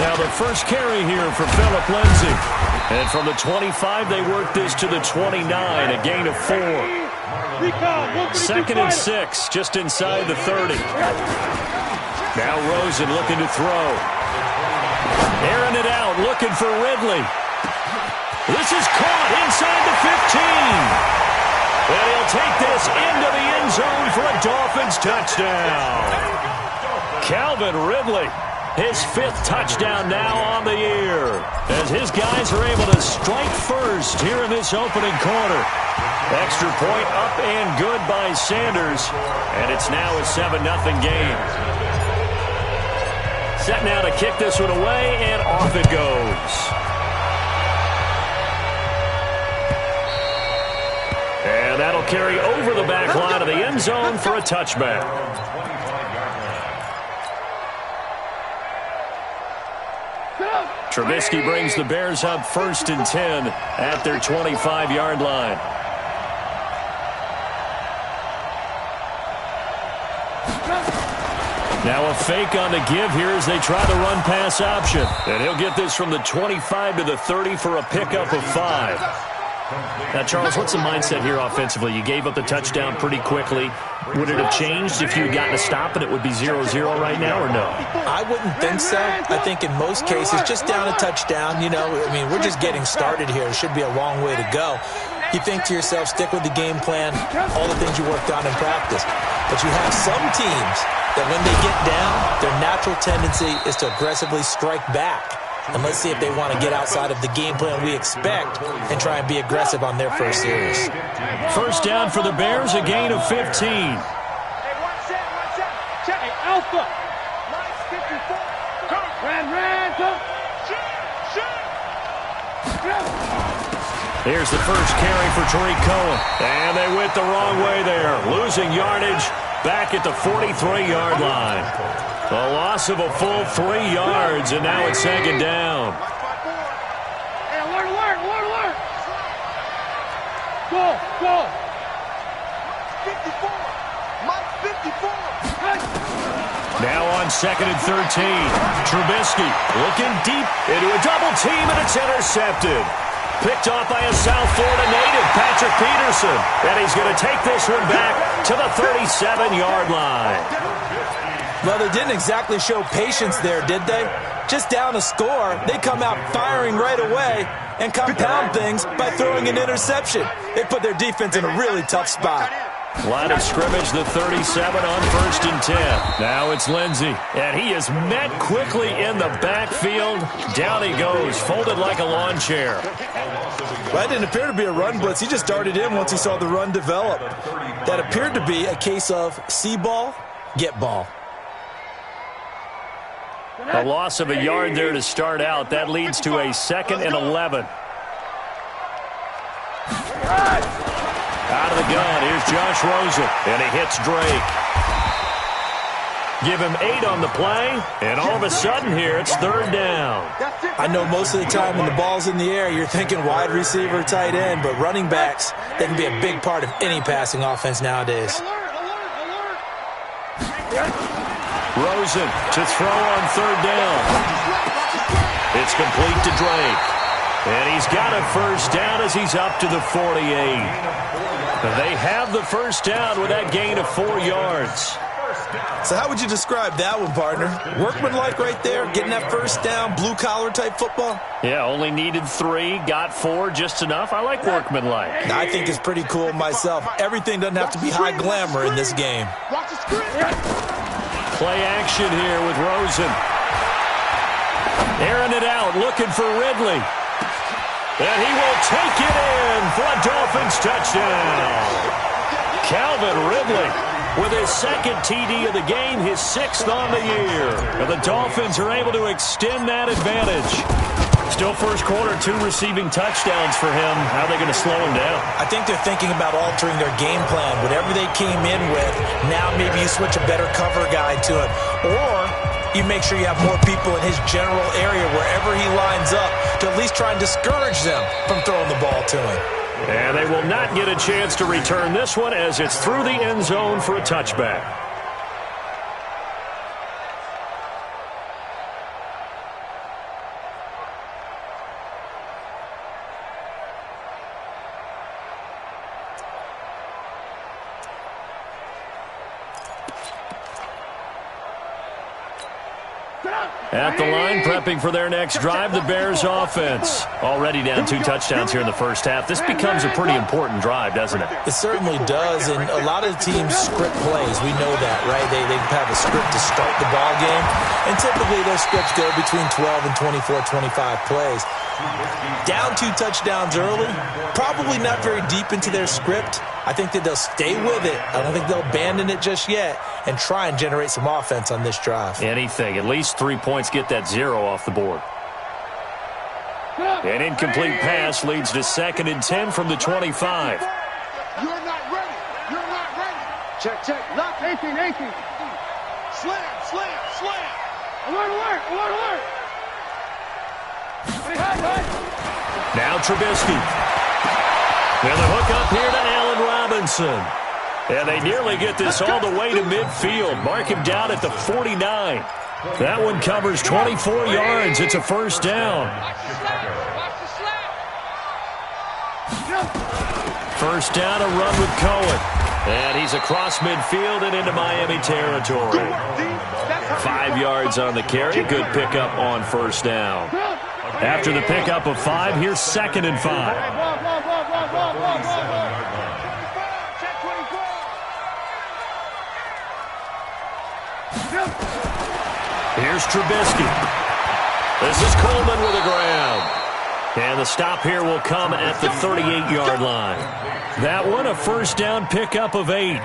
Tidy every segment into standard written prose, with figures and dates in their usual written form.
Now the first carry here for Phillip Lindsay. And from the 25, they work this to the 29, a gain of 4. 2nd and 6, just inside the 30. Now Rosen looking to throw. Airing it out, looking for Ridley. This is caught inside the 15. And he'll take this into the end zone for a Dolphins touchdown. Calvin Ridley, his 5th touchdown now on the year, as his guys are able to strike first here in this opening quarter. Extra point up and good by Sanders, and it's now a 7-0 game. Set now to kick this one away, and off it goes. And that'll carry over the back line of the end zone for a touchback. Trubisky brings the Bears up 1st and 10 at their 25-yard line. Now a fake on the give here as they try the run-pass option. And he'll get this from the 25 to the 30 for a pickup of 5. Now, Charles, what's the mindset here offensively? You gave up the touchdown pretty quickly. Would it have changed if you had gotten a stop and it would be 0-0 right now, or no? I wouldn't think so. I think in most cases, just down a touchdown, we're just getting started here. It should be a long way to go. You think to yourself, stick with the game plan, all the things you worked on in practice. But you have some teams that when they get down, their natural tendency is to aggressively strike back. And let's see if they want to get outside of the game plan we expect and try and be aggressive on their first series. First down for the Bears, a gain of 15. Hey, check. Hey, Alpha. Nice 54. Ran, go. Here's the first carry for Tariq Cohen. And they went the wrong way there. Losing yardage back at the 43-yard line. A loss of a full 3 yards, and now it's 2nd down. Hey, alert. Go. 54. Mike 54. Now on 2nd and 13. Trubisky looking deep into a double team, and it's intercepted. Picked off by a South Florida native, Patrick Peterson. And he's going to take this one back to the 37-yard line. Well, they didn't exactly show patience there, did they? Just down a score, they come out firing right away and compound things by throwing an interception. They put their defense in a really tough spot. Line of scrimmage, the 37 on 1st and 10. Now it's Lindsay, and he is met quickly in the backfield. Down he goes, folded like a lawn chair. Well, that didn't appear to be a run blitz. He just darted in once he saw the run develop. That appeared to be a case of see ball, get ball. A loss of a yard there to start out. That leads to a 2nd and 11. Out of the gun, here's Josh Rosen, and he hits Drake. Give him 8 on the play, and all of a sudden here, it's 3rd down. I know most of the time when the ball's in the air, you're thinking wide receiver, tight end, but running backs, they can be a big part of any passing offense nowadays. Rosen to throw on 3rd down. It's complete to Drake. And he's got a first down as he's up to the 48. They have the first down with that gain of 4 yards. So how would you describe that one, partner? Workmanlike right there, getting that first down, blue-collar type football? Yeah, only needed 3, got 4, just enough. I like workmanlike. I think it's pretty cool myself. Everything doesn't have to be high glamour in this game. Play action here with Rosen. Airing it out, looking for Ridley. And he will take it in for a Dolphins touchdown. Calvin Ridley with his 2nd TD of the game, his 6th on the year. And the Dolphins are able to extend that advantage. Still first quarter, 2 receiving touchdowns for him. How are they going to slow him down? I think they're thinking about altering their game plan. Whatever they came in with, now maybe you switch a better cover guy to him. Or you make sure you have more people in his general area wherever he lines up to at least try and discourage them from throwing the ball to him. And they will not get a chance to return this one as it's through the end zone for a touchback. At the line, prepping for their next drive, the Bears offense. Already down 2 touchdowns here in the first half. This becomes a pretty important drive, doesn't it? It certainly does, and a lot of the teams script plays. We know that, right? They have a script to start the ball game, and typically those scripts go between 12 and 24, 25 plays. Down 2 touchdowns early, probably not very deep into their script. I think that they'll stay with it. I don't think they'll abandon it just yet and try and generate some offense on this drive. Anything. At least 3 points get that 0 off the board. An incomplete pass leads to 2nd and 10 from the 25. You're not ready. You're not ready. Check, check. Lock 18, 18. Slam, slam, slam. Alert, alert, alert, alert. Now Trubisky. And the hook up here to Allen Robinson. And they nearly get this all the way to midfield. Mark him down at the 49. That one covers 24 yards. It's a first down. First down, a run with Cohen. And he's across midfield and into Miami territory. 5 yards on the carry. Good pickup on first down. After the pickup of 5, here's 2nd and 5. Here's Trubisky. This is Coleman with the ground. And the stop here will come at the 38-yard line. That one, a first down pickup of 8.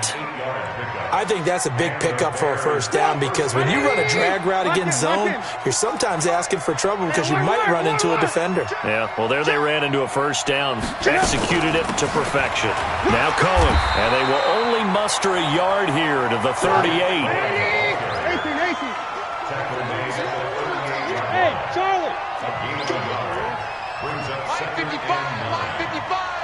I think that's a big pickup for a first down because when you run a drag route against zone, you're sometimes asking for trouble because you might run into a defender. Yeah, well, there they ran into a first down. Executed it to perfection. Now Cohen, and they will only muster a yard here to the 38. 18, 18. Hey, Charlie. Line 55, line 55.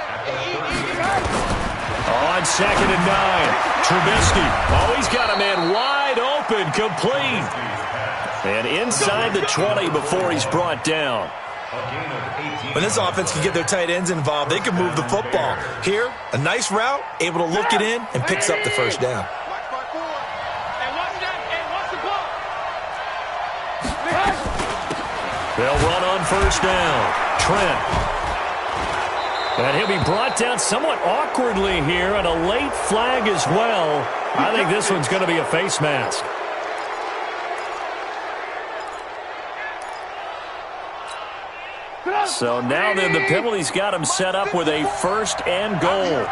On 2nd and 9, Trubisky. Oh, he's got a man wide open, complete. And inside the 20 before he's brought down. When this offense can get their tight ends involved, they can move the football. Here, a nice route, able to look it in, and picks up the first down. They'll run on first down. Trent. And he'll be brought down somewhat awkwardly here, and a late flag as well. I think this one's going to be a face mask. So now then, the penalty's got him set up with a 1st and goal.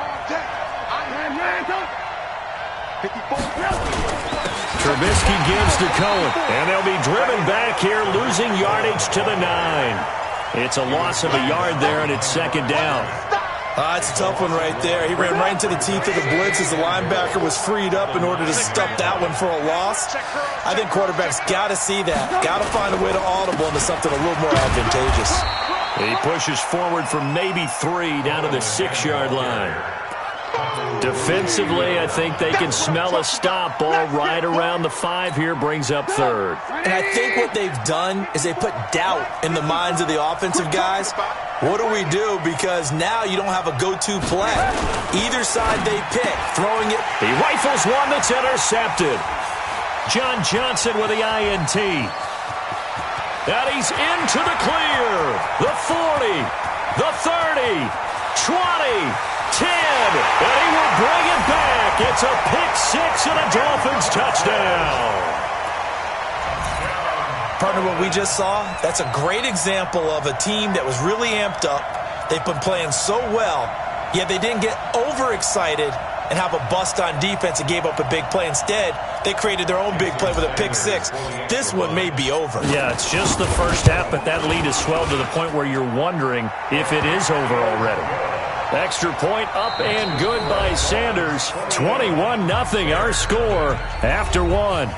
Trubisky gives to Cohen, and they'll be driven back here, losing yardage to the 9. It's a loss of a yard there, and it's 2nd down. It's a tough one right there. He ran right into the teeth of the blitz as the linebacker was freed up in order to stop that one for a loss. I think quarterbacks got to see that. Got to find a way to audible into something a little more advantageous. He pushes forward from maybe 3 down to the 6-yard line. Defensively, I think they can smell a stop. Ball right around the 5 here, brings up 3rd. And I think what they've done is they put doubt in the minds of the offensive guys. What do we do? Because now you don't have a go-to play. Either side they pick, throwing it. He rifles one that's intercepted. John Johnson with the INT. And he's into the clear. The 40, the 30, 20, 10, and he will bring it back. It's a pick 6 and a Dolphins touchdown. Partner, what we just saw, that's a great example of a team that was really amped up. They've been playing so well, yet they didn't get overexcited and have a bust on defense and gave up a big play. Instead, they created their own big play with a pick six. This one may be over. Yeah, it's just the first half, but that lead has swelled to the point where you're wondering if it is over already. Extra point up and good by Sanders. 21-0 our score after one.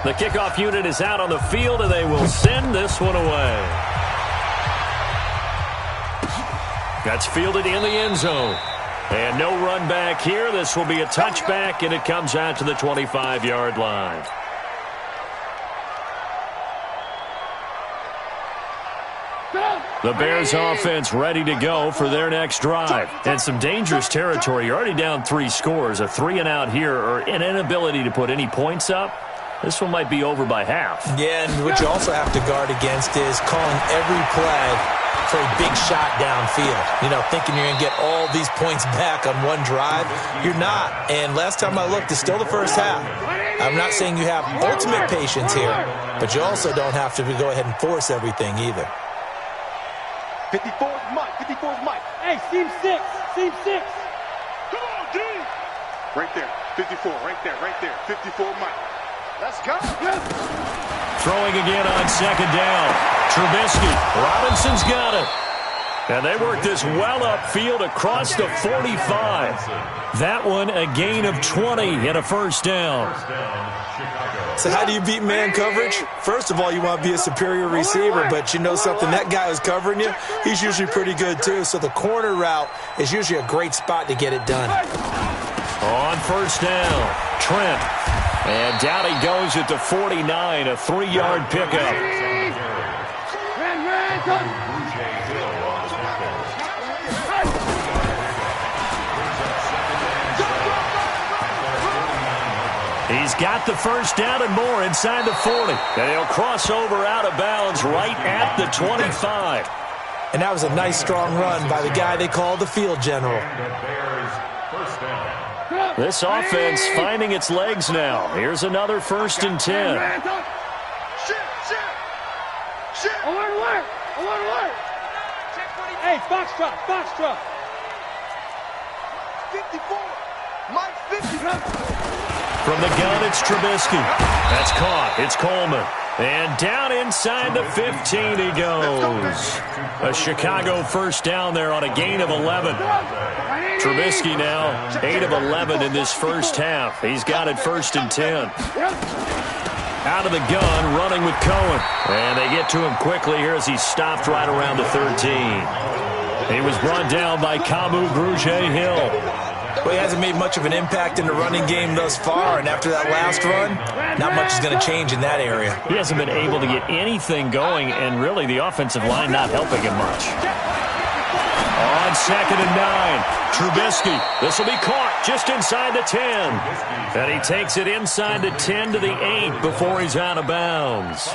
The kickoff unit is out on the field, and they will send this one away. That's fielded in the end zone. And no run back here. This will be a touchback, and it comes out to the 25-yard line. The Bears offense ready to go for their next drive. And some dangerous territory. You're already down 3 scores. A 3-and-out here, or an inability to put any points up. This one might be over by half. Yeah, and what you also have to guard against is calling every play for a big shot downfield. You know, thinking you're going to get all these points back on one drive. You're not. And last time I looked, it's still the first half. I'm not saying you have ultimate patience here, but you also don't have to go ahead and force everything either. 54's Mike. 54's Mike. Hey, seam 6. Seam 6. Come on, D. Right there. 54. Right there. Right there. 54 Mike. Let's go. Throwing again on second down. Trubisky. Robinson's got it. And they work this well upfield across the 45. That one a gain of 20 and a first down. So how do you beat man coverage? First of all, you want to be a superior receiver, but you know something, that guy who's covering you, he's usually pretty good too. So the corner route is usually a great spot to get it done. On first down, Trent. And down he goes at the 49, a 3-yard pickup. He's got the first down and more inside the 40. And he'll cross over out of bounds right at the 25. And that was a nice, strong run by the guy they call the field general. This offense finding its legs now. Here's another 1st and 10. Alert. Hey, foxtrot. 54. Mike 50. From the gun, it's Trubisky. That's caught. It's Coleman. And down inside the 15 he goes. A Chicago first down there on a gain of 11. Trubisky now 8 of 11 in this first half. He's got it 1st and 10. Out of the gun, running with Cohen. And they get to him quickly here as he's stopped right around the 13. He was brought down by Kamu Grugier-Hill. Well, he hasn't made much of an impact in the running game thus far, and after that last run, not much is going to change in that area. He hasn't been able to get anything going, and really the offensive line not helping him much. On 2nd and 9, Trubisky. This will be caught just inside the 10. And he takes it inside the 10 to the 8 before he's out of bounds.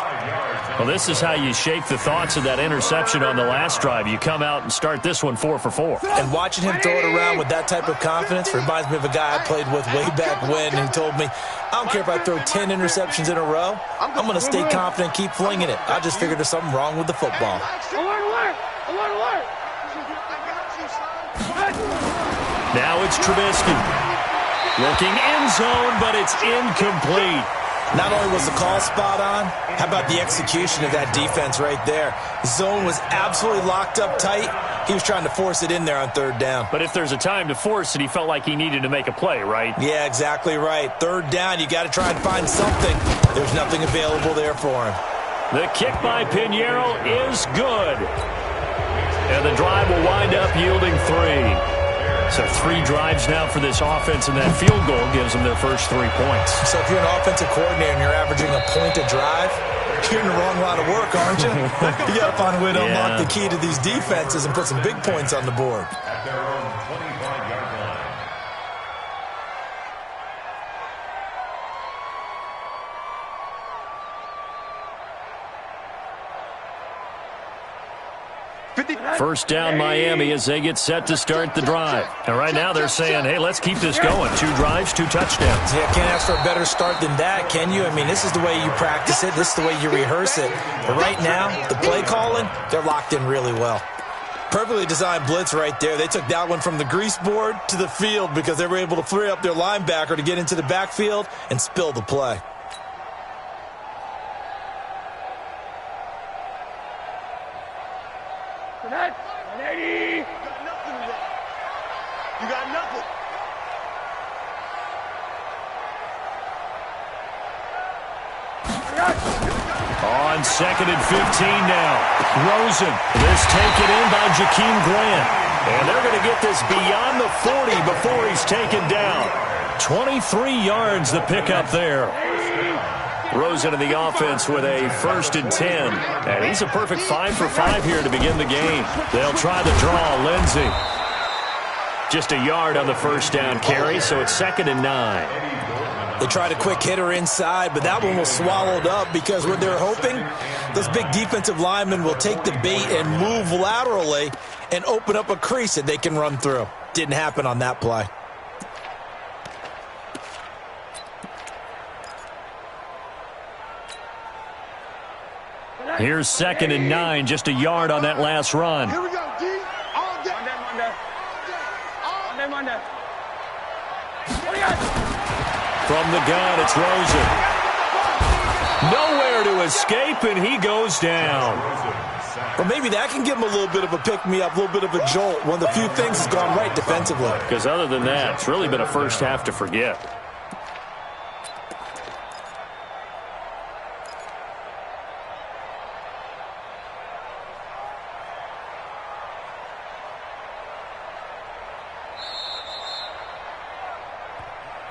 Well, this is how you shake the thoughts of that interception on the last drive. You come out and start this one 4 for 4. And watching him throw it around with that type of confidence reminds me of a guy I played with way back when, and he told me, I don't care if I throw 10 interceptions in a row. I'm going to stay confident, keep flinging it. I just figured there's something wrong with the football. Alert. Now it's Trubisky. Looking end zone, but it's incomplete. Not only was the call spot on, how about the execution of that defense right there? Zone was absolutely locked up tight. He was trying to force it in there on 3rd down. But if there's a time to force it, he felt like he needed to make a play, right? Yeah, exactly right. 3rd down, you got to try and find something. There's nothing available there for him. The kick by Pinheiro is good. And the drive will wind up yielding 3. So 3 drives now for this offense, and that field goal gives them their first 3 points. So if you're an offensive coordinator and you're averaging a point a drive, you're in the wrong line of work, aren't you? You got to find a way to unlock the key to these defenses and put some big points on the board. First down Miami as they get set to start the drive. And right now they're saying, hey, let's keep this going. 2 drives, 2 touchdowns. Yeah, can't ask for a better start than that, can you? I mean, this is the way you practice it. This is the way you rehearse it. But right now, the play calling, they're locked in really well. Perfectly designed blitz right there. They took that one from the grease board to the field because they were able to free up their linebacker to get into the backfield and spill the play. You got nothing. On 2nd and 15 now. Rosen. This taken in by Jakeem Grant. And they're going to get this beyond the 40 before he's taken down. 23 yards the pickup there. Rosen in the offense with a 1st and 10. And he's a perfect 5 for 5 here to begin the game. They'll try the draw. Lindsey. Just a yard on the first down carry, so it's 2nd and 9. They tried a quick hitter inside, but that one was swallowed up because what they're hoping, those big defensive linemen will take the bait and move laterally and open up a crease that they can run through. Didn't happen on that play. Here's 2nd and 9, just a yard on that last run. Here we go, D. All day. Monday. From the gun, it's Rosen. Nowhere to escape, and he goes down. Well, maybe that can give him a little bit of a pick-me-up, a little bit of a jolt. One of the few things has gone right defensively. Because other than that, it's really been a first half to forget.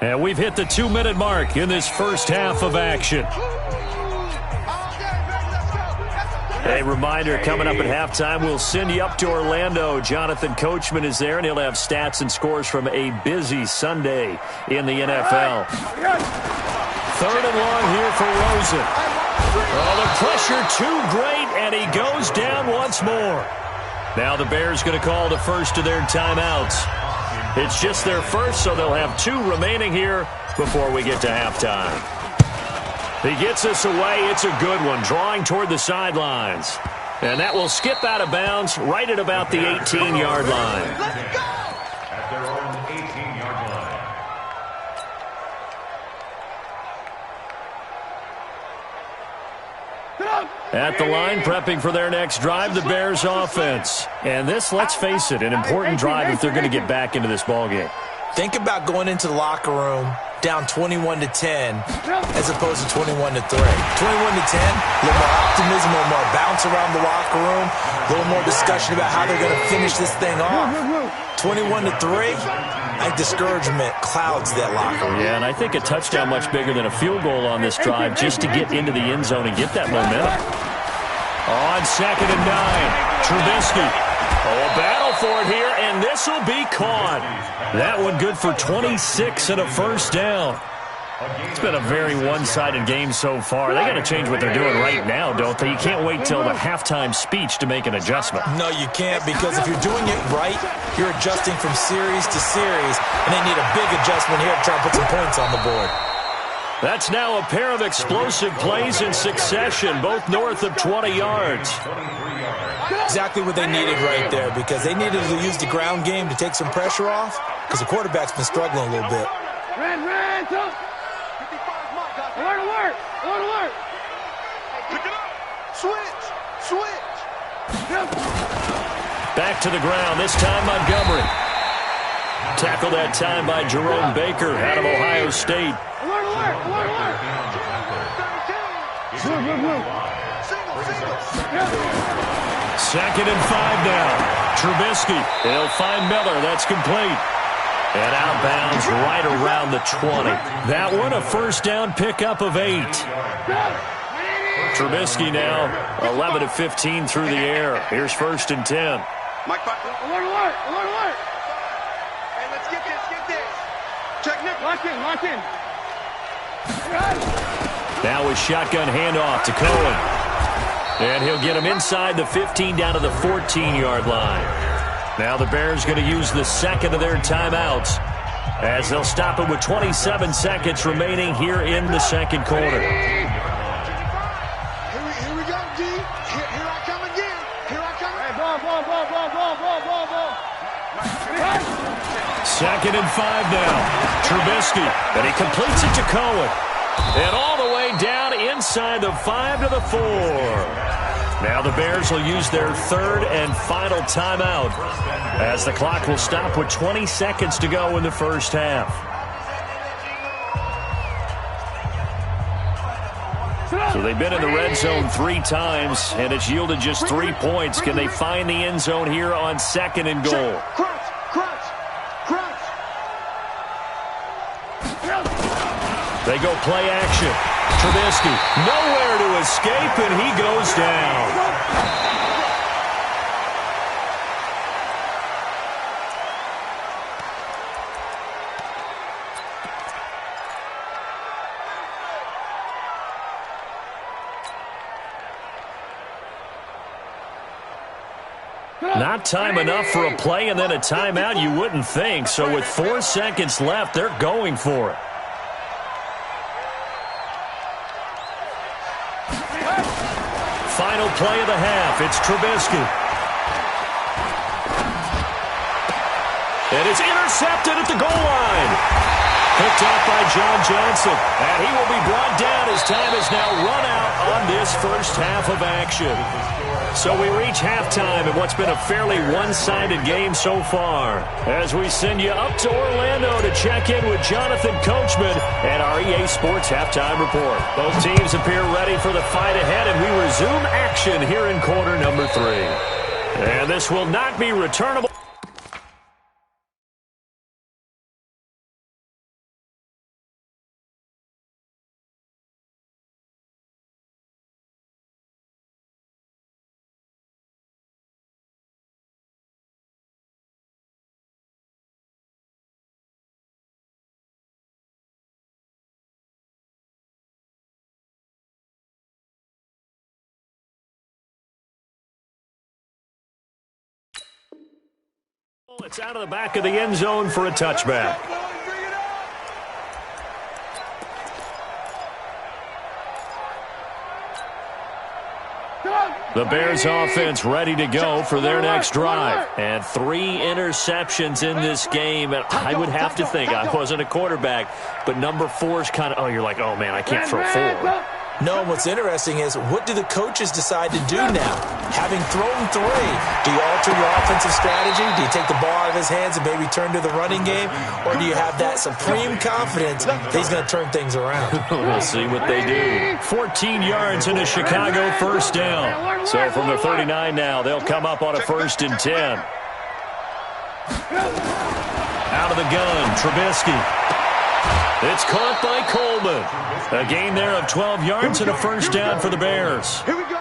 And we've hit the 2-minute mark in this first half of action. A reminder, coming up at halftime, we'll send you up to Orlando. Jonathan Coachman is there, and he'll have stats and scores from a busy Sunday in the NFL. 3rd and long here for Rosen. Oh, the pressure too great, and he goes down once more. Now the Bears going to call the first of their timeouts. It's just their first, so they'll have 2 remaining here before we get to halftime. He gets us away. It's a good one, drawing toward the sidelines. And that will skip out of bounds right at about the 18-yard line. Let's go! At their own 18-yard line. At the line, prepping for their next drive, the Bears offense. And this, let's face it, an important drive if they're going to get back into this ballgame. Think about going into the locker room down 21-10 as opposed to 21-3. 21-10, a little more optimism, a little more bounce around the locker room, a little more discussion about how they're going to finish this thing off. 21-3, I think discouragement clouds that locker room. Yeah, and I think a touchdown much bigger than a field goal on this drive just to get into the end zone and get that momentum. On 2nd and 9, Trubisky. Oh, a battle for it here, and this will be caught. That one good for 26 and a first down. It's been a very one-sided game so far. They got to change what they're doing right now, don't they? You can't wait till the halftime speech to make an adjustment. No, you can't, because if you're doing it right, you're adjusting from series to series, and they need a big adjustment here to try and put some points on the board. That's now a pair of explosive plays in succession, both north of 20 yards. Exactly what they needed right there, because they needed to use the ground game to take some pressure off, because the quarterback's been struggling a little bit. Alert! Pick it up! Switch! Back to the ground, this time Montgomery. Tackled that time by Jerome Baker out of Ohio State. Alert! Second and 5 now. Trubisky. He'll find Miller. That's complete. And outbounds right around the 20. That one a first down pickup of 8. Trubisky now 11 of 15 through the air. Here's 1st and 10. Mike, alert! Hey, let's get this. Check Nick. Lock in. Now a shotgun handoff to Cohen. And he'll get him inside the 15 down to the 14-yard line. Now the Bears going to use the second of their timeouts as they'll stop it with 27 seconds remaining here in the second quarter. Here we go, D. Here I come again. Here I come. Hey, ball. Second and 5 now. Trubisky, and he completes it to Cohen. And all the way down inside the 5 to the 4. Now the Bears will use their third and final timeout as the clock will stop with 20 seconds to go in the first half. So they've been in the red zone 3 times, and it's yielded just 3 points. Can they find the end zone here on second and goal? They go play action. Trubisky, nowhere to escape, and he goes down. Not time enough for a play and then a timeout, you wouldn't think. So with 4 seconds left, they're going for it. Final play of the half. It's Trubisky. And it's intercepted at the goal line. Picked off by John Johnson. And he will be brought down as time is now run out on this first half of action. So we reach halftime in what's been a fairly one-sided game so far. As we send you up to Orlando to check in with Jonathan Coachman and our EA Sports Halftime Report. Both teams appear ready for the fight ahead, and we resume action here in quarter number 3. And this will not be returnable. It's out of the back of the end zone for a touchback. The Bears offense ready to go for their next drive. And 3 interceptions in this game. And I would have to think, I wasn't a quarterback, but number 4 is kind of, you're like, oh man, I can't throw 4. No, what's interesting is, what do the coaches decide to do now? Having thrown 3, do you alter your offensive strategy? Do you take the ball out of his hands and maybe turn to the running game? Or do you have that supreme confidence that he's going to turn things around? We'll see what they do. 14 yards into Chicago, first down. So from the 39 now, they'll come up on a 1st and 10. Out of the gun, Trubisky. It's caught by Coleman. A gain there of 12 yards and a first down for the Bears. Here we go.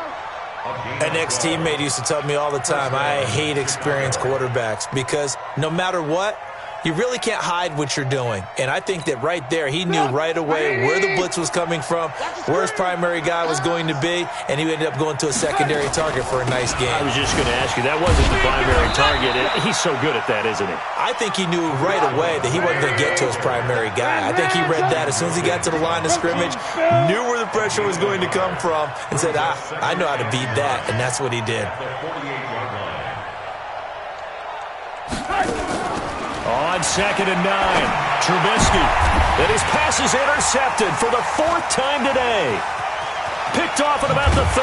An ex-teammate used to tell me all the time, I hate experienced quarterbacks because no matter what, you really can't hide what you're doing. And I think that right there, he knew right away where the blitz was coming from, where his primary guy was going to be, and he ended up going to a secondary target for a nice game. I was just going to ask you, that wasn't the primary target. He's so good at that, isn't he? I think he knew right away that he wasn't going to get to his primary guy. I think he read that as soon as he got to the line of scrimmage, knew where the pressure was going to come from, and said, I know how to beat that, and that's what he did. On 2nd and 9, Trubisky. And his pass is intercepted for the 4th time today. Picked off at about the 31.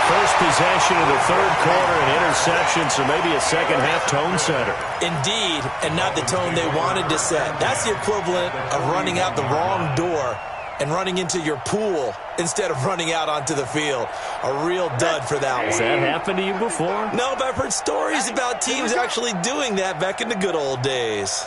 First possession of the 3rd quarter, an interception, so maybe a second-half tone setter. Indeed, and not the tone they wanted to set. That's the equivalent of running out the wrong door and running into your pool instead of running out onto the field. A real dud for that one. Has that happened to you before? No, but I've heard stories about teams actually doing that back in the good old days.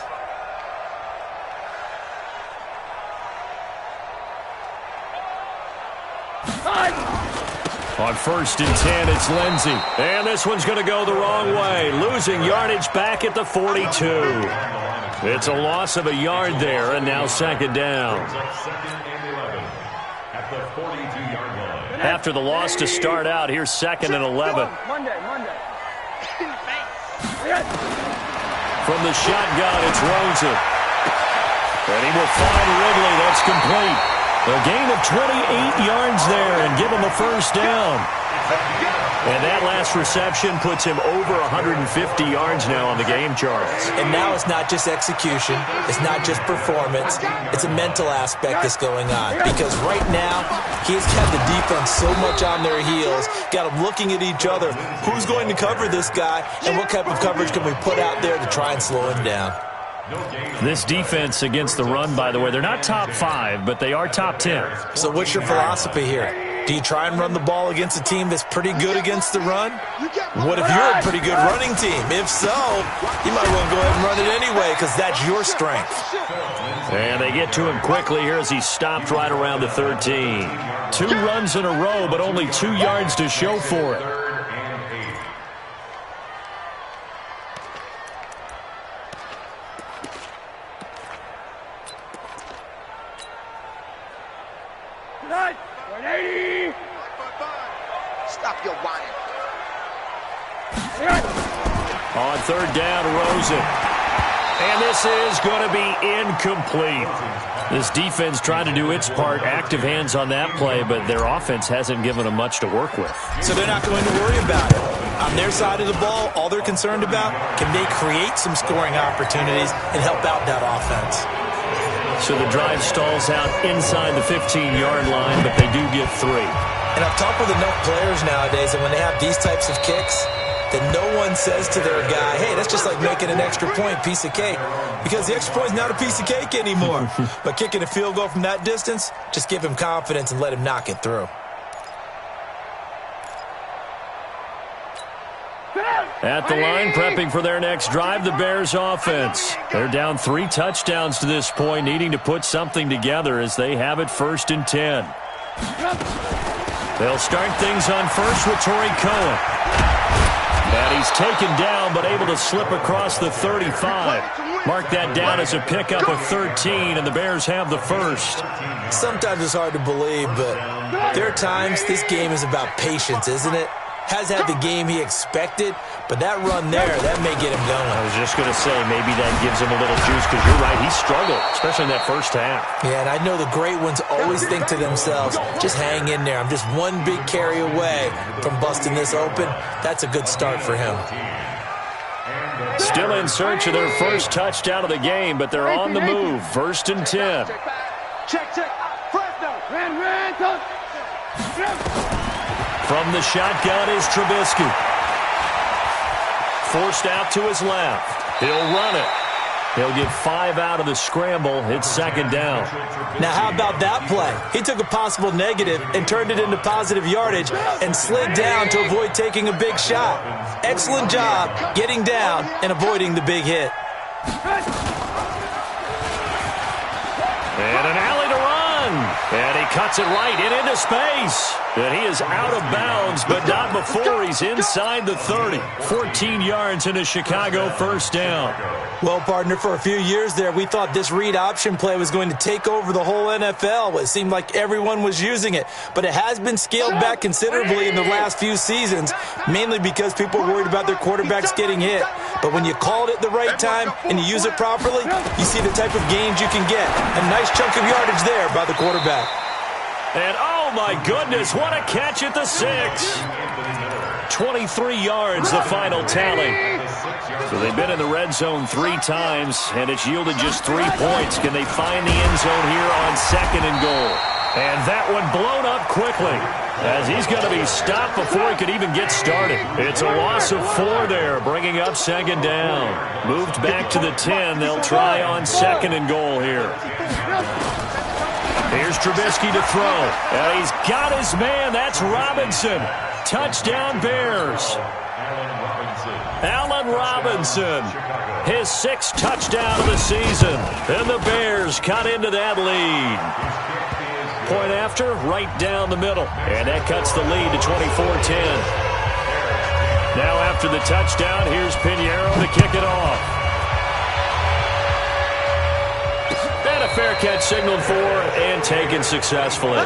On 1st and 10, it's Lindsey. And this one's going to go the wrong way. Losing yardage back at the 42. It's a loss of a yard there, and now 2nd down. at the 42-yard line. After the loss to start out, here's 2nd and 11. Monday. From the shotgun, it's Rosen. And he will find Ridley. That's complete. A gain of 28 yards there and give him a first down. And that last reception puts him over 150 yards now on the game charts. And now it's not just execution. It's not just performance. It's a mental aspect that's going on. Because right now, he's got the defense so much on their heels, got them looking at each other. Who's going to cover this guy? And what type of coverage can we put out there to try and slow him down? This defense against the run, by the way, they're not top 5, but they are top 10. So what's your philosophy here? Do you try and run the ball against a team that's pretty good against the run? What if you're a pretty good running team? If so, you might want to go ahead and run it anyway because that's your strength. And they get to him quickly here as he stopped right around the 13. 2 runs in a row, but only 2 yards to show for it. Stop your whining. On 3rd down, Rosen. And this is going to be incomplete. This defense trying to do its part, active hands on that play, but their offense hasn't given them much to work with. So they're not going to worry about it. On their side of the ball, all they're concerned about, can they create some scoring opportunities and help out that offense? So the drive stalls out inside the 15-yard line, but they do get 3. And I've talked with enough players nowadays that when they have these types of kicks, that no one says to their guy, hey, that's just like making an extra point, piece of cake. Because the extra point is not a piece of cake anymore. But kicking a field goal from that distance, just give him confidence and let him knock it through. At the line, prepping for their next drive, the Bears offense. They're down 3 touchdowns to this point, needing to put something together as they have it 1st and 10. They'll start things on first with Torrey Cohen. And he's taken down, but able to slip across the 35. Mark that down as a pickup of 13, and the Bears have the first. Sometimes it's hard to believe, but there are times this game is about patience, isn't it? Has had the game he expected, but that run there, that may get him going. I was just going to say, maybe that gives him a little juice, because you're right, he struggled, especially in that first half. Yeah, and I know the great ones always think to themselves, just hang in there. I'm just one big carry away from busting this open. That's a good start for him. Still in search of their first touchdown of the game, but they're on the move. 1st and 10. Check. Fresno. Ran. From the shotgun is Trubisky. Forced out to his left. He'll run it. He'll get 5 out of the scramble. It's 2nd down. Now, how about that play? He took a possible negative and turned it into positive yardage and slid down to avoid taking a big shot. Excellent job getting down and avoiding the big hit. And an alley to run. And he cuts it right into space. And he is out of bounds, but not before he's inside the 30. 14 yards into Chicago, 1st down. Well, partner, for a few years there, we thought this read option play was going to take over the whole NFL. It seemed like everyone was using it. But it has been scaled back considerably in the last few seasons, mainly because people are worried about their quarterbacks getting hit. But when you call it at the right time and you use it properly, you see the type of gains you can get. A nice chunk of yardage there by the quarterback. And, oh, my goodness, what a catch at the 6. 23 yards, the final tally. So they've been in the red zone 3 times, and it's yielded just 3 points. Can they find the end zone here on 2nd and goal? And that one blown up quickly, as he's going to be stopped before he could even get started. It's a loss of 4 there, bringing up 2nd down. Moved back to the 10. They'll try on 2nd and goal here. Here's Trubisky to throw. And he's got his man. That's Robinson. Touchdown, Bears. Allen Robinson. His 6th touchdown of the season. And the Bears cut into that lead. Point after, right down the middle. And that cuts the lead to 24-10. Now after the touchdown, here's Pinheiro to kick it off. And a fair catch signaled for and taken successfully.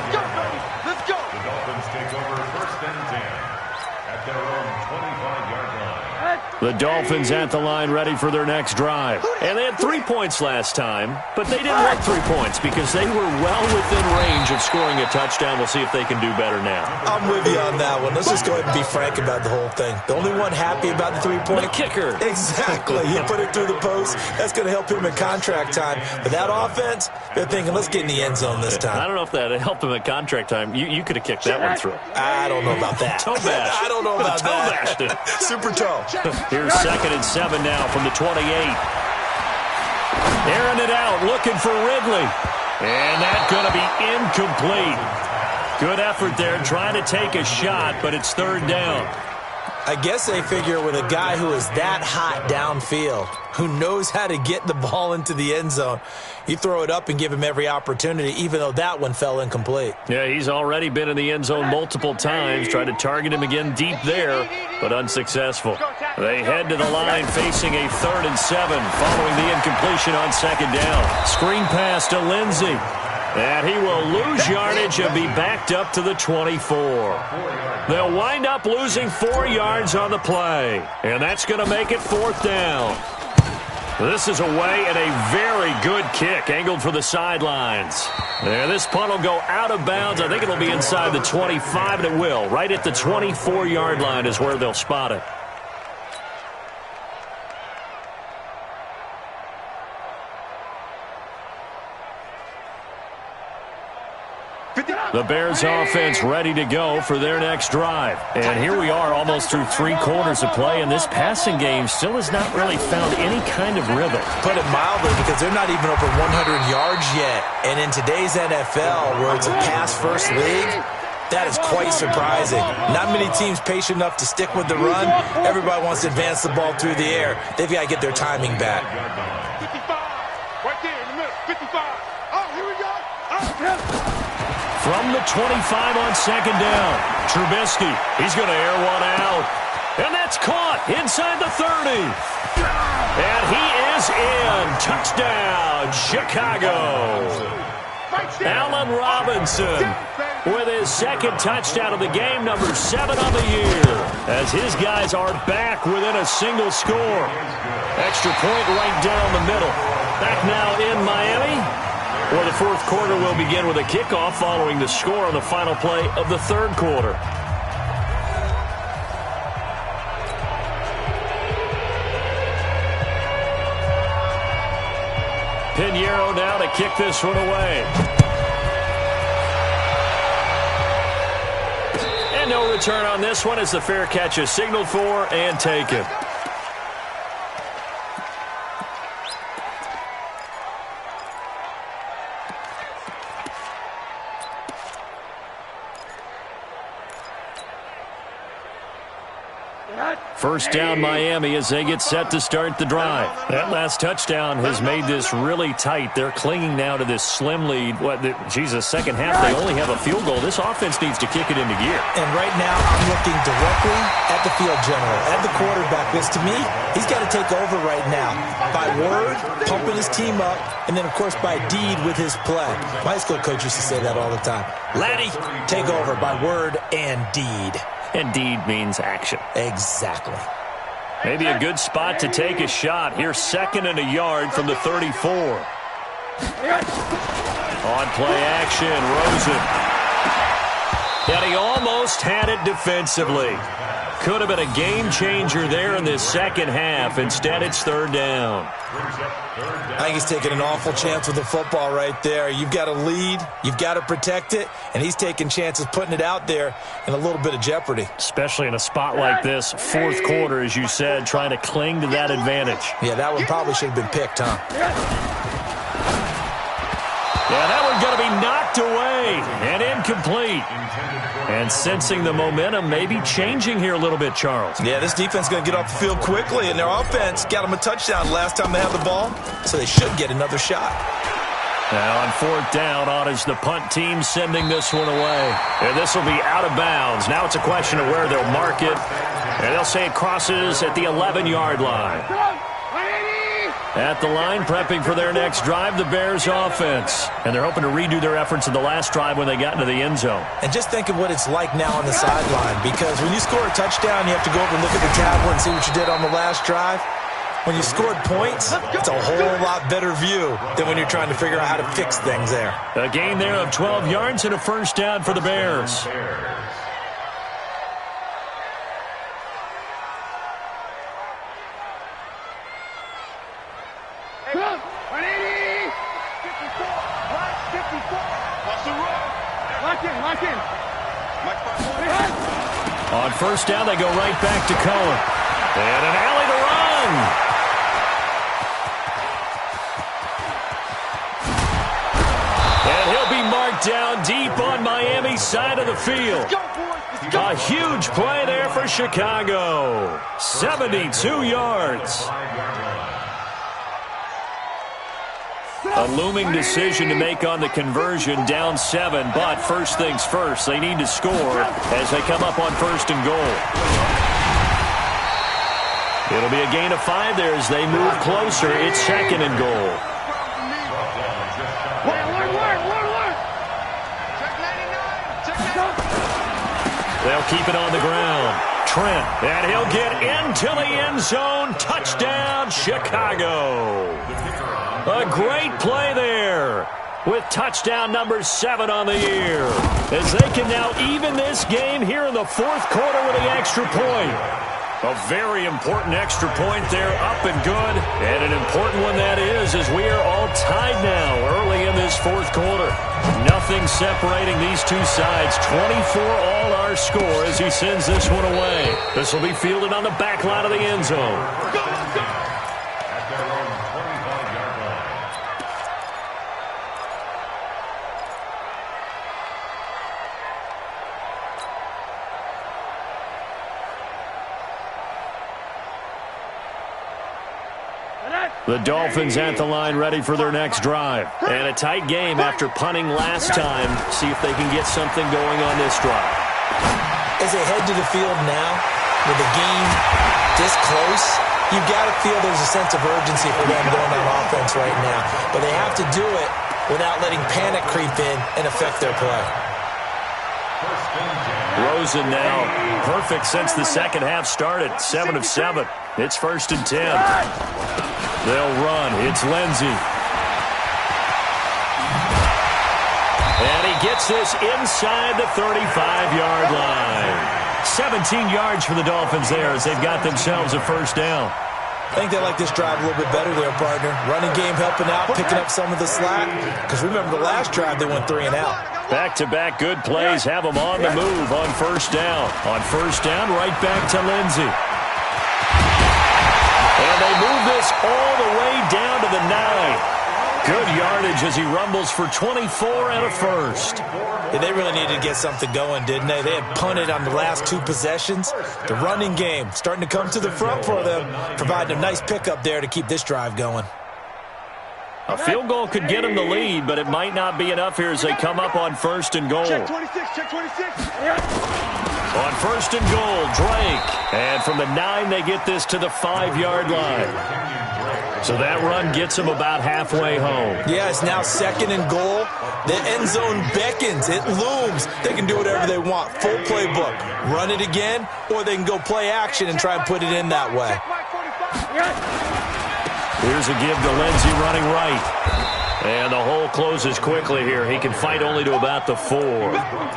The Dolphins at the line ready for their next drive. And they had 3 points last time, but they didn't want 3 points because they were well within range of scoring a touchdown. We'll see if they can do better now. I'm with you on that one. Let's just go ahead and be frank about the whole thing. The only one happy about the 3-point. The kicker. Exactly. He put it through the post. That's going to help him in contract time. But that offense, they're thinking, let's get in the end zone this time. I don't know if that helped him at contract time. You could have kicked that one through. I don't know about that. Toe bash. I don't know about toe bashed it. Super toe. Here's 2nd and 7 now from the 28. Airing it out, looking for Ridley. And that's going to be incomplete. Good effort there, trying to take a shot, but it's 3rd down. I guess they figure with a guy who is that hot downfield, who knows how to get the ball into the end zone, you throw it up and give him every opportunity, even though that one fell incomplete. Yeah, he's already been in the end zone multiple times, tried to target him again deep there, but unsuccessful. They head to the line facing a 3rd and 7 following the incompletion on 2nd down. Screen pass to Lindsey. And he will lose yardage and be backed up to the 24. They'll wind up losing 4 yards on the play. And that's going to make it 4th down. This is away and a very good kick angled for the sidelines. And this punt will go out of bounds. I think it'll be inside the 25, and it will. Right at the 24-yard line is where they'll spot it. The Bears offense ready to go for their next drive. And here we are almost through 3 quarters of play, and this passing game still has not really found any kind of rhythm. Put it mildly, because they're not even over 100 yards yet. And in today's NFL, where it's a pass-first league, that is quite surprising. Not many teams patient enough to stick with the run. Everybody wants to advance the ball through the air. They've got to get their timing back. 55. Right there in the middle. 55. Oh, here we go. Oh, from the 25 on 2nd down, Trubisky, he's going to air one out. And that's caught inside the 30. And he is in. Touchdown, Chicago. Allen Robinson with his 2nd touchdown of the game, number 7 on the year, as his guys are back within a single score. Extra point right down the middle. Back now in Miami. Well, the 4th quarter will begin with a kickoff following the score on the final play of the 3rd quarter. Pinheiro now to kick this one away. And no return on this one as the fair catch is signaled for and taken. First down, Miami, as they get set to start the drive. That last touchdown has made this really tight. They're clinging now to this slim lead. Second half, they only have a field goal. This offense needs to kick it into gear. And right now, I'm looking directly at the field general, at the quarterback. Because to me, he's got to take over right now. By word, pumping his team up, and then, of course, by deed with his play. My high school coach used to say that all the time. Laddie, take over by word and deed. And deed means action. Exactly. Maybe a good spot to take a shot. Here's 2nd and a yard from the 34. On play action, Rosen. And he almost had it defensively. Could have been a game changer there in this second half. Instead, it's 3rd down. I think he's taking an awful chance with the football right there. You've got to lead, you've got to protect it, and he's taking chances putting it out there in a little bit of jeopardy. Especially in a spot like this, 4th quarter, as you said, trying to cling to that advantage. Yeah, that one probably should have been picked, huh? Yeah, that one's going to be knocked away and incomplete. And sensing the momentum maybe changing here a little bit, Charles. Yeah, this defense is going to get off the field quickly, and their offense got them a touchdown last time they had the ball, so they should get another shot. Now on 4th down, is the punt team sending this one away. And this will be out of bounds. Now it's a question of where they'll mark it. And they'll say it crosses at the 11-yard line. At the line, prepping for their next drive, the Bears offense. And they're hoping to redo their efforts in the last drive when they got into the end zone. And just think of what it's like now on the sideline, because when you score a touchdown, you have to go over and look at the tablet and see what you did on the last drive. When you scored points, it's a whole lot better view than when you're trying to figure out how to fix things there. A gain there of 12 yards and a first down for the Bears. On first down, they go right back to Cohen. And an alley to run. And he'll be marked down deep on Miami's side of the field. A huge play there for Chicago. 72 yards. A looming decision to make on the conversion, down 7, but first things first, they need to score as they come up on first and goal. It'll be a gain of 5 there as they move closer. It's second and goal. They'll keep it on the ground. Trent, and he'll get into the end zone. Touchdown, Chicago. A great play there with touchdown number 7 on the year as they can now even this game here in the fourth quarter with the extra point. A very important extra point there, up and good, and an important one that is, as we are all tied now early in this fourth quarter. Nothing separating these two sides. 24 all our score as he sends this one away. This will be fielded on the back line of the end zone. The Dolphins at the line ready for their next drive. And a tight game after punting last time. See if they can get something going on this drive. As they head to the field now, with the game this close, you've got to feel there's a sense of urgency for them going on offense right now. But they have to do it without letting panic creep in and affect their play. Rosen now perfect since the second half started. 7 of 7. It's first and 10. They'll run. It's Lindsey. And he gets this inside the 35-yard line. 17 yards for the Dolphins there as they've got themselves a first down. I think they like this drive a little bit better there, partner. Running game helping out, picking up some of the slack. Because remember the last drive, they went 3 and out. Back-to-back good plays have them on the move on first down. On first down, right back to Lindsey. And they move this all the way down to the 9. Good yardage as he rumbles for 24 and a first. Yeah, they really needed to get something going, didn't they? They had punted on the last 2 possessions. The running game starting to come to the front for them, providing a nice pickup there to keep this drive going. A field goal could get them the lead, but it might not be enough here as they come up on first and goal. Check 26, check 26. On first and goal, Drake. And from the 9, they get this to the 5-yard line. So that run gets them about halfway home. Yeah, it's now second and goal. The end zone beckons. It looms. They can do whatever they want. Full playbook. Run it again, or they can go play action and try and put it in that way. Here's a give to Lindsey running right. And the hole closes quickly here. He can fight only to about the 4.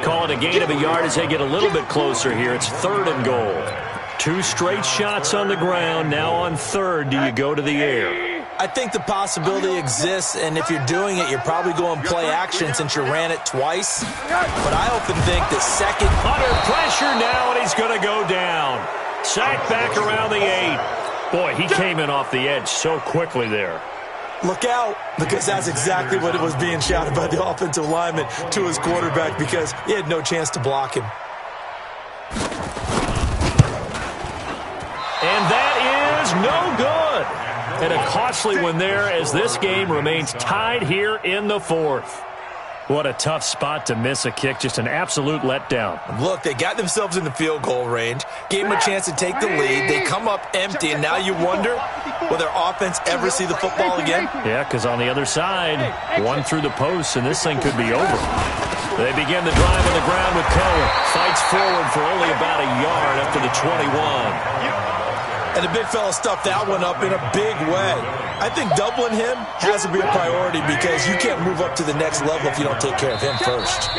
Call it a gain of a yard as they get a little bit closer here. It's third and goal. 2 straight shots on the ground. Now on third, do you go to the air? I think the possibility exists, and if you're doing it, you're probably going play action since you ran it twice. But I often think that second... Under pressure now, and he's going to go down. Sacked back around the 8. Boy, he came in off the edge so quickly there. Look out, because that's exactly what it was being shouted by the offensive lineman to his quarterback, because he had no chance to block him. And that is no good. And a costly one there as this game remains tied here in the 4th. What a tough spot to miss a kick. Just an absolute letdown. Look, they got themselves in the field goal range, gave them a chance to take the lead. They come up empty, and now you wonder, will their offense ever see the football again? Yeah, because on the other side, one through the post, and this thing could be over. They begin the drive on the ground with Cohen. Fights forward for only about a yard up to the 21. And the big fella stuffed that one up in a big way. I think doubling him has to be a priority because you can't move up to the next level if you don't take care of him first.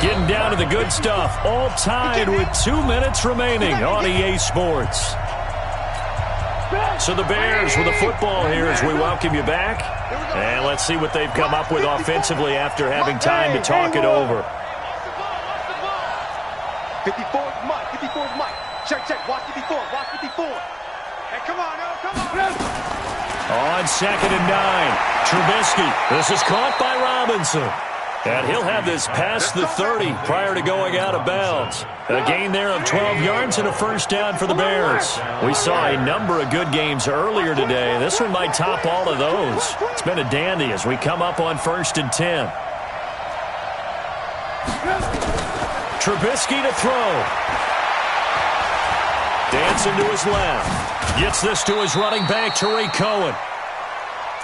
Getting down to the good stuff. All tied with 2 minutes remaining on EA Sports. So the Bears with the football here as we welcome you back. And let's see what they've come up with offensively after having time to talk it over. 54 Mike. 54 Mike. Check. Watch 54. Watch 54. Hey, come on, come on. On 2nd and 9. Trubisky. This is caught by Robinson. And he'll have this past the 30 prior to going out of bounds. A gain there of 12 yards and a first down for the Bears. We saw a number of good games earlier today. This one might top all of those. It's been a dandy as we come up on 1st and 10. Trubisky to throw. Dancing to his left. Gets this to his running back, Tariq Cohen.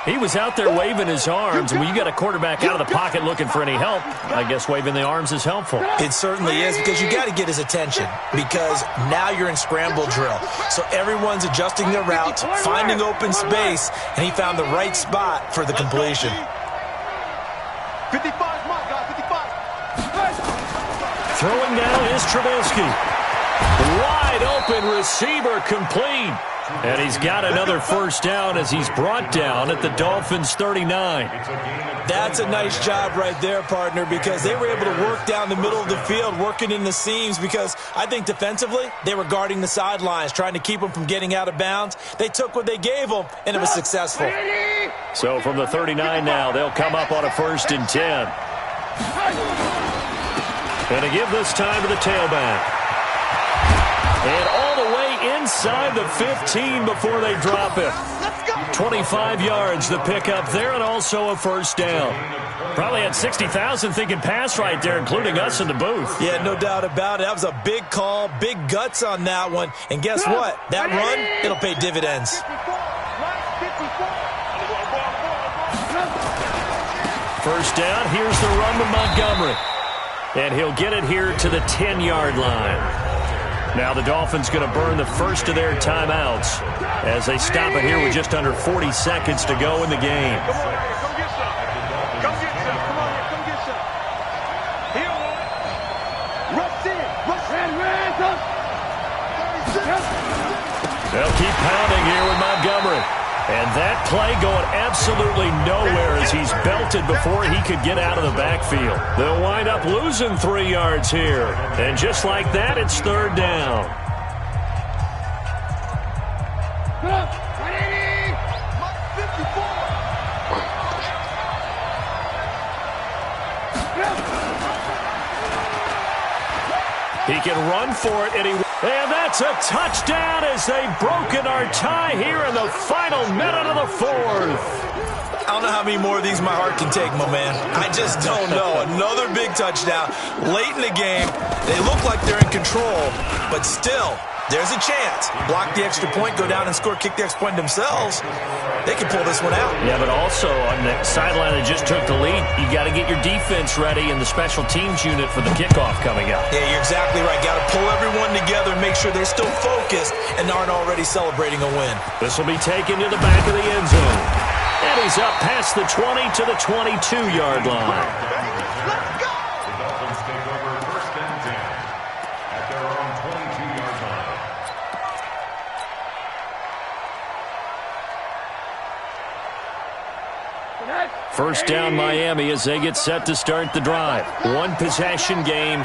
He was out there waving his arms, and when you got a quarterback out of the pocket looking for any help, I guess waving the arms is helpful. It certainly is, because you got to get his attention, because now you're in scramble drill. So everyone's adjusting their routes, finding open space, and he found the right spot for the completion. 55 Mike, guys, 55. Throwing now is Trubisky. Wide open receiver complete. And he's got another first down as he's brought down at the Dolphins' 39. That's a nice job right there, partner, because they were able to work down the middle of the field, working in the seams, because I think defensively they were guarding the sidelines, trying to keep them from getting out of bounds. They took what they gave them, and it was successful. So from the 39 now, they'll come up on a 1st and 10. And to give this time to the tailback. And all the way inside the 15 before they drop it. 25 yards the pickup there, and also a first down. Probably had 60,000 thinking pass right there, including us in the booth. Yeah, no doubt about it. That was a big call, big guts on that one. And guess what? That run, it'll pay dividends. First down, here's the run to Montgomery. And he'll get it here to the 10-yard line. Now the Dolphins going to burn the first of their timeouts as they stop it here with just under 40 seconds to go in the game. Come on here, come get some. Come get some. Come on here, come get some. Here, rush in. Rush in. They'll keep pounding here with Montgomery. And that play going absolutely nowhere as he's belted before he could get out of the backfield. They'll wind up losing 3 yards here. And just like that, it's 3rd down. He can run for it, and that's a touchdown as they've broken our tie here in the final minute of the 4th. I don't know how many more of these my heart can take, my man. I just don't know. Another big touchdown. Late in the game, they look like they're in control, but still, there's a chance. Block the extra point, go down and score, kick the extra point themselves. They can pull this one out. Yeah, but also on the sideline that just took the lead, you got to get your defense ready in the special teams unit for the kickoff coming up. Yeah, you're exactly right. Got to pull everyone together and make sure they're still focused and aren't already celebrating a win. This will be taken to the back of the end zone. And he's up past the 20 to the 22-yard line. Let's go! The Dolphins take over 1st and 10 at their own 22-yard line. First down Miami as they get set to start the drive. One possession game.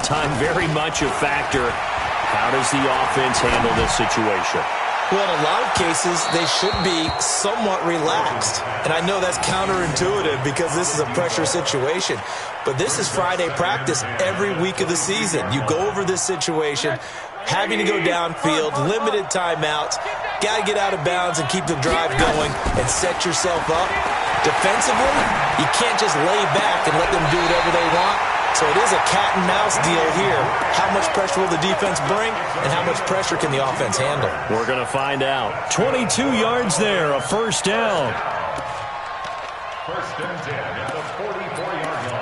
Time very much a factor. How does the offense handle this situation? Well, in a lot of cases, they should be somewhat relaxed. And I know that's counterintuitive because this is a pressure situation. But this is Friday practice every week of the season. You go over this situation, having to go downfield, limited timeouts, got to get out of bounds and keep the drive going and set yourself up Defensively, you can't just lay back and let them do whatever they want. So it is a cat and mouse deal here. How much pressure will the defense bring, and how much pressure can the offense handle? We're going to find out. 22 yards there, a first down. First and 10 at the 44-yard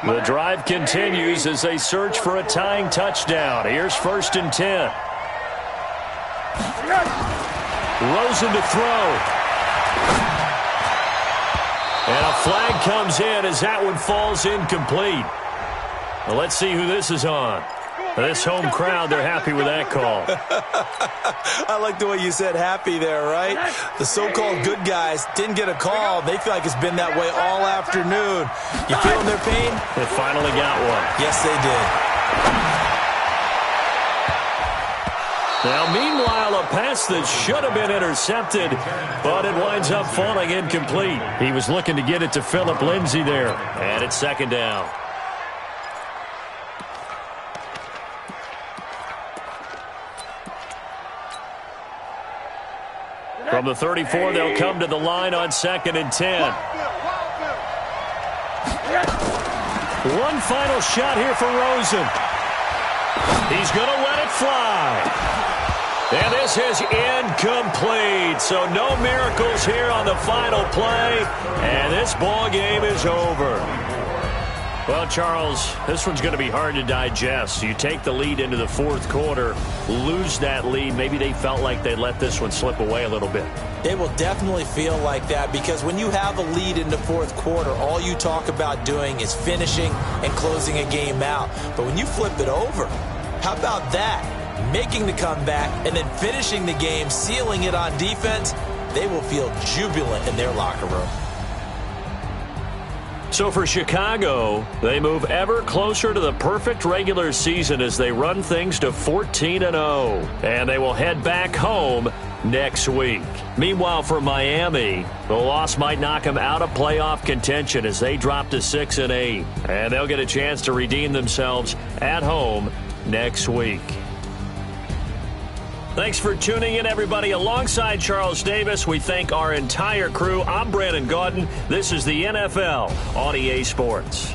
line. The drive continues as they search for a tying touchdown. Here's first and 10. Rosen to throw. And a flag comes in as that one falls incomplete. Well, let's see who this is on. This home crowd, they're happy with that call. I like the way you said happy there, right? The so-called good guys didn't get a call. They feel like it's been that way all afternoon. You feeling their pain? They finally got one. Yes, they did. Now, meanwhile, a pass that should have been intercepted, but it winds up falling incomplete. He was looking to get it to Phillip Lindsay there. And it's second down. From the 34, they'll come to the line on second and 10. One final shot here for Rosen. He's going to let it fly. And this is incomplete. So no miracles here on the final play. And this ball game is over. Well, Charles, this one's going to be hard to digest. You take the lead into the fourth quarter, lose that lead. Maybe they felt like they let this one slip away a little bit. They will definitely feel like that because when you have a lead in the fourth quarter, all you talk about doing is finishing and closing a game out. But when you flip it over, how about that? Making the comeback and then finishing the game, sealing it on defense, they will feel jubilant in their locker room. So for Chicago, they move ever closer to the perfect regular season as they run things to 14-0. And they will head back home next week. Meanwhile, for Miami, the loss might knock them out of playoff contention as they drop to 6-8. And they'll get a chance to redeem themselves at home next week. Thanks for tuning in, everybody. Alongside Charles Davis, we thank our entire crew. I'm Brandon Gaudin. This is the NFL on EA Sports.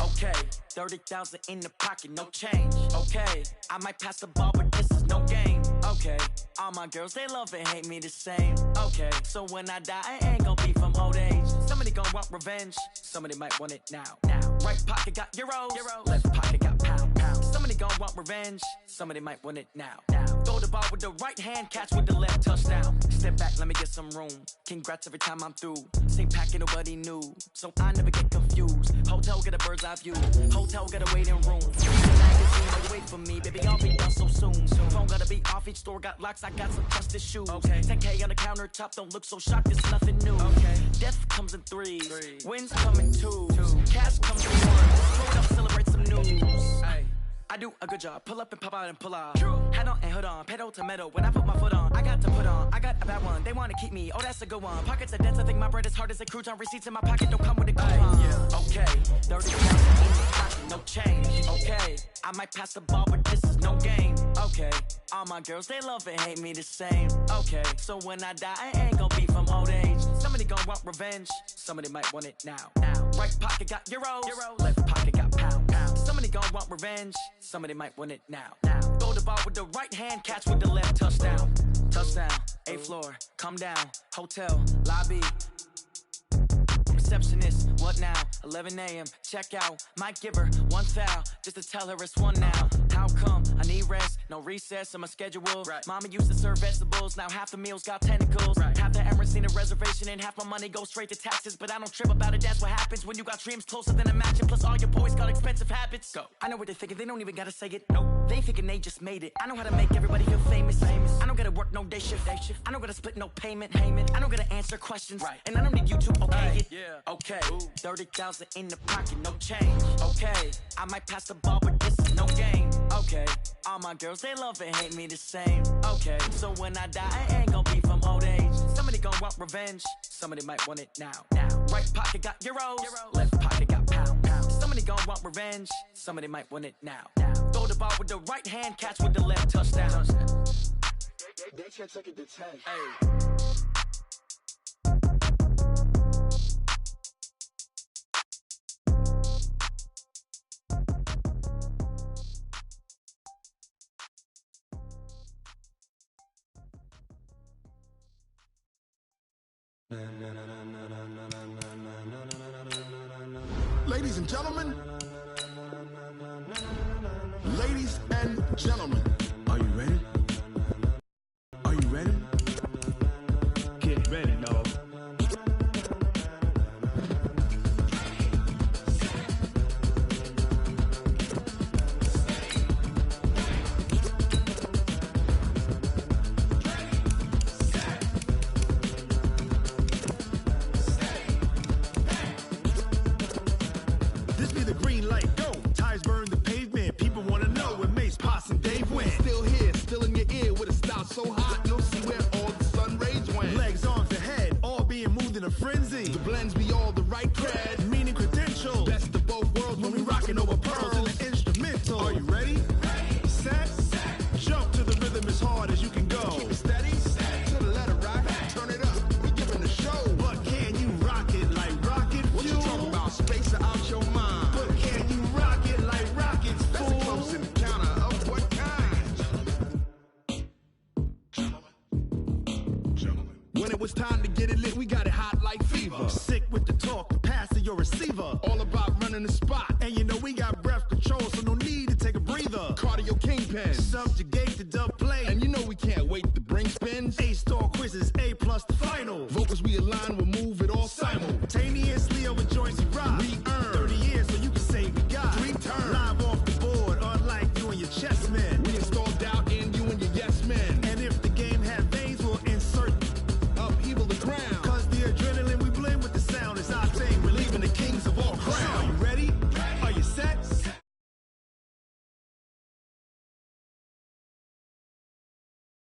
Okay, 30,000 in the pocket, no change. Okay, I might pass the ball, but this is no game. Okay, all my girls, they love and hate me the same. Okay, so when I die, I ain't gonna be from old age. Somebody gonna want revenge, somebody might want it now. Right pocket got euros, left pocket got pounds. Somebody gonna want revenge, somebody might want it now. Throw the ball with the right hand, catch with the left, touchdown. Step back, let me get some room. Congrats every time I'm through. Same packet, nobody knew, so I never get confused. Hotel get a bird's eye view. Hotel get a waiting room. Magazine, wait for me, baby, I'll be done so soon. Phone gotta be off, each store got locks, I got some trusted shoes. 10K on the countertop, don't look so shocked, it's nothing new. Death comes in threes, wins come in twos. Cash comes in ones, throw it up, celebrate some news. I do a good job, pull up and pop out and pull out. Head on and hood on, pedal to metal. When I put my foot on, I got to put on. I got a bad one, they want to keep me, oh that's a good one. Pockets are dense, I think my bread is hard as a crouton. Receipts in my pocket don't come with a coupon. Okay, 30,000 in the pocket, no change. Okay, I might pass the ball, but this is no game. Okay, all my girls, they love and hate me the same. Okay, so when I die, I ain't gonna be from old age. Somebody gonna want revenge, somebody might want it now. Right pocket got euros, left pocket got pounds. Somebody gonna want revenge, somebody might want it now. Throw the ball with the right hand, catch with the left, touchdown. Touchdown, 8th floor, come down, hotel, lobby. Receptionist, what now? 11 a.m., check out. Might give her one foul, just to tell her it's one now. How How come I need rest? No recess in my schedule. Right. Mama used to serve vegetables, now half the meals got tentacles. Right. Half the Emirates need a reservation and half my money goes straight to taxes. But I don't trip about it, that's what happens when you got dreams closer than a match. Plus all your boys got expensive habits. Go. I know what they're thinking, they don't even gotta say it. Nope. They thinking they just made it. I know how to make everybody feel famous. I don't gotta work no day shift. I don't gotta split no payment. I don't gotta answer questions. Right. And I don't need you to okay it. Yeah. Okay. 30,000 in the pocket, no change. Okay. I might pass the ball, but this is no game. Okay. All my girls, they love and hate me the same. Okay. So when I die, I ain't gonna be from old age. Somebody gonna want revenge. Somebody might want it now. Right pocket got euros. Left pocket got pounds. Somebody gonna want revenge. Somebody might want it now. Throw the ball with the right hand, catch with the left, touchdown. They can't take it to 10. Hey. Ladies and gentlemen, ladies and gentlemen, are you ready? Are you ready? Get ready, dog. This be the green light, go. Tires burn the pavement. People want to know where Mace, Poss, and Dave went. Still here, still in your ear with a style so hot, no see where all the sun rays went. Legs, arms, and head, all being moved in a frenzy. The blends be all the right cred, meaning credentials. Best of both worlds when we rocking over pearls in the instrumental. Are you ready? Ready. Set. Jump to the rhythm as hard as you can go. Keep it steady. To the letter rock. Turn it up. We giving the show. But can you rock it like rocket fuel? What you talking about? Space out your mind. But can you rock it like rockets, fool? That's a close encounter of what kind? Gentlemen. When it was time to get it lit, we got it hot like fever. Sick with the talk, the pass to your receiver. All about running the spot. And you know we got breath control, so no need to take a breather. Cardio kingpin. Subjugate the dub play. And you know we can't wait to bring spins. A-star quizzes, A+ the final. Vocals we align, we'll move it all simultaneously over